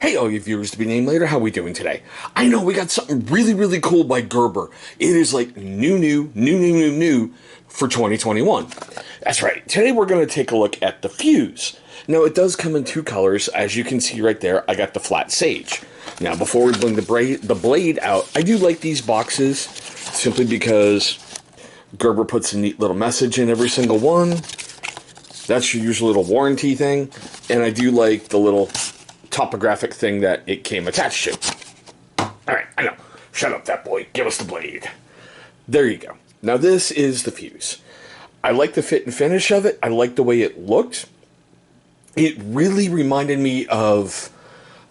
Hey, all you viewers to be named later, how we doing today? I know we got something really, really cool by Gerber. It is like new for 2021. That's right. Today we're going to take a look at the Fuse. Now, it does come in two colors. As you can see right there, I got the flat sage. Now, before we bring the blade out, I do like these boxes simply because Gerber puts a neat little message in every single one. That's your usual little warranty thing. And I do like the little topographic thing that it came attached to. Alright, I know. Shut up, that boy. Give us the blade. There you go. Now this is the Fuse. I like the fit and finish of it. I like the way it looked. It really reminded me of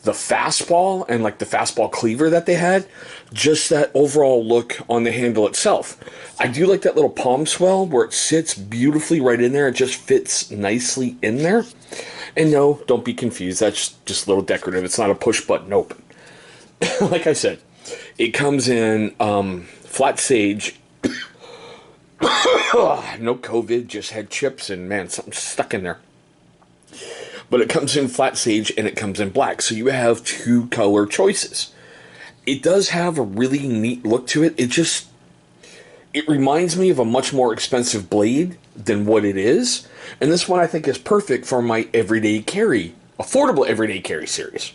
the fastball and like the fastball cleaver that they had. Just that overall look on the handle itself. I do like that little palm swell where it sits beautifully right in there. It just fits nicely in there. And no, don't be confused. That's just a little decorative. It's not a push button open. Like I said, it comes in flat sage. No COVID, just had chips and man, something's stuck in there. But it comes in flat sage and it comes in black. So you have two color choices. It does have a really neat look to it. It reminds me of a much more expensive blade than what it is. And this one I think is perfect for my everyday carry, affordable everyday carry series.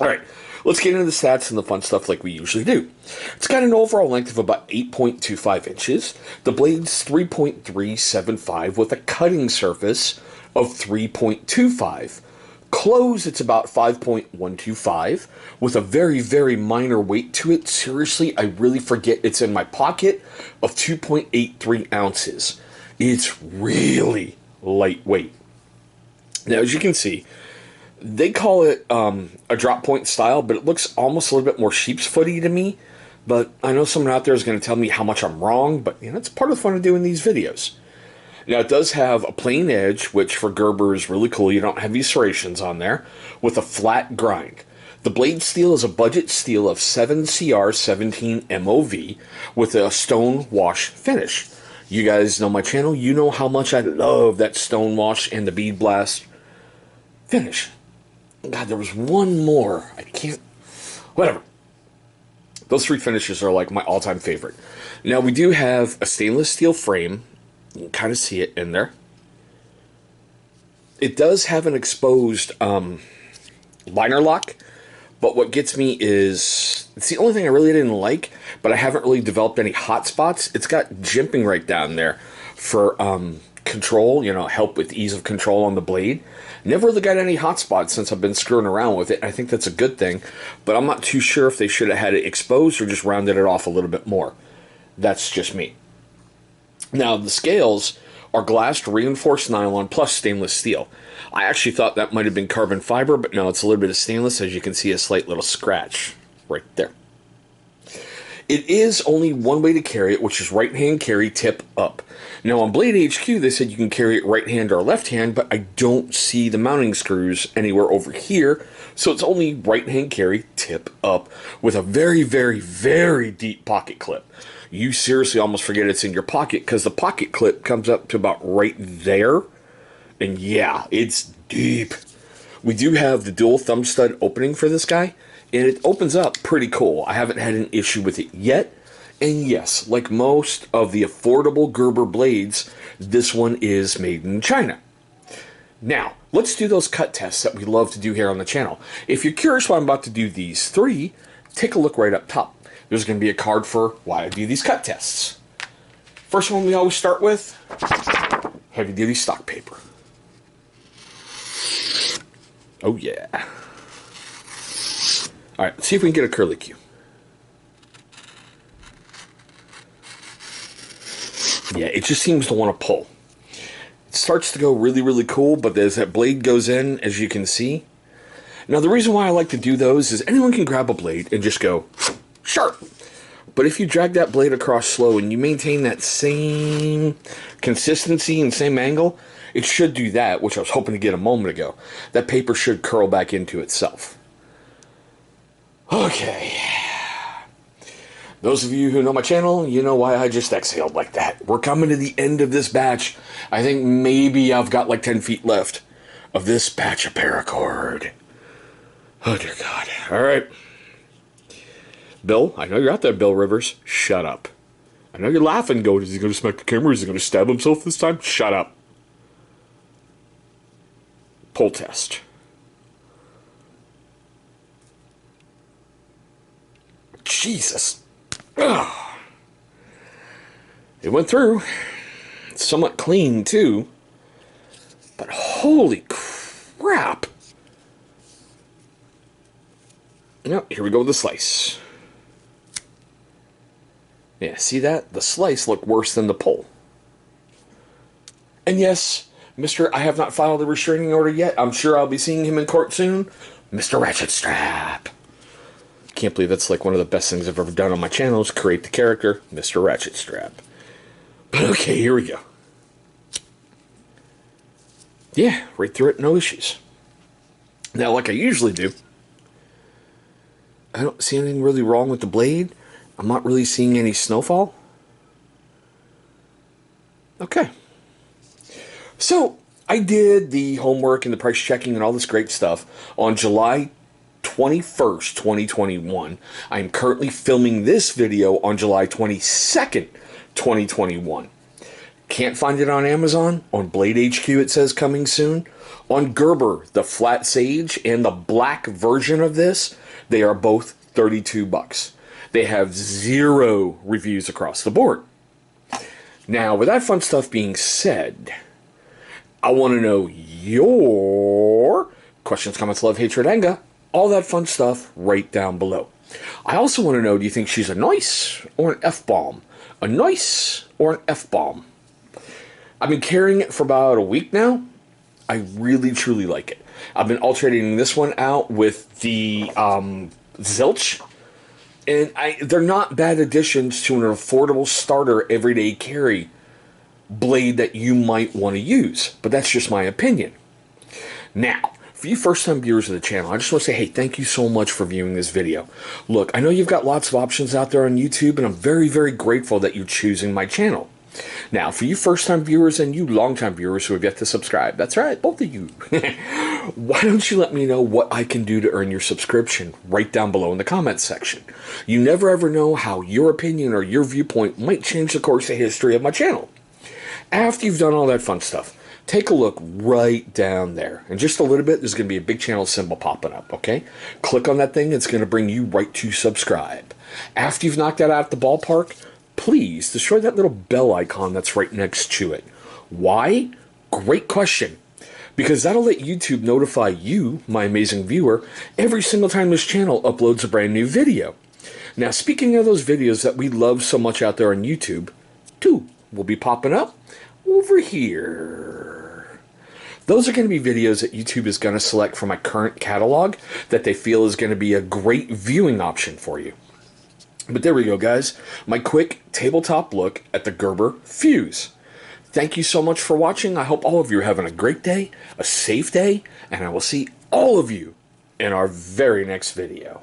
Alright, let's get into the stats and the fun stuff like we usually do. It's got an overall length of about 8.25 inches. The blade's 3.375 with a cutting surface of 3.25. Close, it's about 5.125 with a very, very minor weight to it. Seriously, I really forget it's in my pocket of 2.83 ounces. It's really lightweight. Now, as you can see, they call it a drop point style, but it looks almost a little bit more sheep's footy to me. But I know someone out there is going to tell me how much I'm wrong, but you know, it's part of the fun of doing these videos. Now, it does have a plain edge, which for Gerber is really cool. You don't have these serrations on there, with a flat grind. The blade steel is a budget steel of 7CR17 MOV with a stone wash finish. You guys know my channel. You know how much I love that stone wash and the bead blast finish. God, there was one more. I can't... Whatever. Those three finishes are like my all-time favorite. Now, we do have a stainless steel frame. You can kind of see it in there. It does have an exposed liner lock, but what gets me is, it's the only thing I really didn't like, but I haven't really developed any hot spots. It's got jimping right down there for control, you know, help with ease of control on the blade. Never really got any hot spots since I've been screwing around with it. I think that's a good thing, but I'm not too sure if they should have had it exposed or just rounded it off a little bit more. That's just me. Now, the scales are glassed reinforced nylon plus stainless steel. I actually thought that might have been carbon fiber, but no, it's a little bit of stainless. As you can see, a slight little scratch right there. It is only one way to carry it, which is right-hand carry tip up. Now, on Blade HQ, they said you can carry it right hand or left hand, but I don't see the mounting screws anywhere over here, so it's only right-hand carry tip up with a very, very, very deep pocket clip. You seriously almost forget it's in your pocket because the pocket clip comes up to about right there. And yeah, it's deep. We do have the dual thumb stud opening for this guy, and it opens up pretty cool. I haven't had an issue with it yet. And yes, like most of the affordable Gerber blades, this one is made in China. Now, let's do those cut tests that we love to do here on the channel. If you're curious why I'm about to do these three, take a look right up top. There's going to be a card for why I do these cut tests. First one we always start with, heavy duty stock paper. Oh yeah. Alright, let's see if we can get a curly Q. Yeah, it just seems to want to pull. It starts to go really, really cool, but as that blade goes in, as you can see. Now, the reason why I like to do those is anyone can grab a blade and just go sharp. But if you drag that blade across slow and you maintain that same consistency and same angle, it should do that, which I was hoping to get a moment ago. That paper should curl back into itself. Okay. Those of you who know my channel, you know why I just exhaled like that. We're coming to the end of this batch. I think maybe I've got like 10 feet left of this batch of paracord. Oh, dear God. All right. Bill, I know you're out there, Bill Rivers. Shut up. I know you're laughing, going, is he going to smack the camera? Is he going to stab himself this time? Shut up. Pull test. Jesus. Ugh. It went through. It's somewhat clean, too. But holy crap. Yep, here we go with the slice. Yeah, see that? The slice looked worse than the pull. And yes, Mr. I have not filed a restraining order yet. I'm sure I'll be seeing him in court soon. Mr. Ratchet Strap. Can't believe that's like one of the best things I've ever done on my channel is create the character, Mr. Ratchet Strap. But okay, here we go. Yeah, right through it, no issues. Now, like I usually do, I don't see anything really wrong with the blade. I'm not really seeing any snowfall. Okay. So, I did the homework and the price checking and all this great stuff on July 21st, 2021. I'm currently filming this video on July 22nd, 2021. Can't find it on Amazon. On Blade HQ it says coming soon. On Gerber, the flat sage and the black version of this, they are both $32. They have 0 reviews across the board. Now, with that fun stuff being said, I want to know your questions, comments, love, hatred, anger, all that fun stuff right down below. I also want to know, do you think she's a nice or an F-bomb? A nice or an F-bomb? I've been carrying it for about a week now. I really, truly like it. I've been alternating this one out with the Zilch. And they're not bad additions to an affordable starter everyday carry blade that you might want to use. But that's just my opinion. Now, for you first-time viewers of the channel, I just want to say, hey, thank you so much for viewing this video. Look, I know you've got lots of options out there on YouTube, and I'm very, very grateful that you're choosing my channel. Now, for you first-time viewers and you long-time viewers who have yet to subscribe, that's right, both of you, why don't you let me know what I can do to earn your subscription right down below in the comments section. You never ever know how your opinion or your viewpoint might change the course of history of my channel. After you've done all that fun stuff, take a look right down there. In just a little bit, there's going to be a big channel symbol popping up, okay? Click on that thing, it's going to bring you right to subscribe. After you've knocked that out at the ballpark, please destroy that little bell icon that's right next to it. Why? Great question. Because that'll let YouTube notify you, my amazing viewer, every single time this channel uploads a brand new video. Now, speaking of those videos that we love so much out there on YouTube, 2 will be popping up over here. Those are going to be videos that YouTube is going to select from my current catalog that they feel is going to be a great viewing option for you. But there we go, guys. My quick tabletop look at the Gerber Fuse. Thank you so much for watching. I hope all of you are having a great day, a safe day, and I will see all of you in our very next video.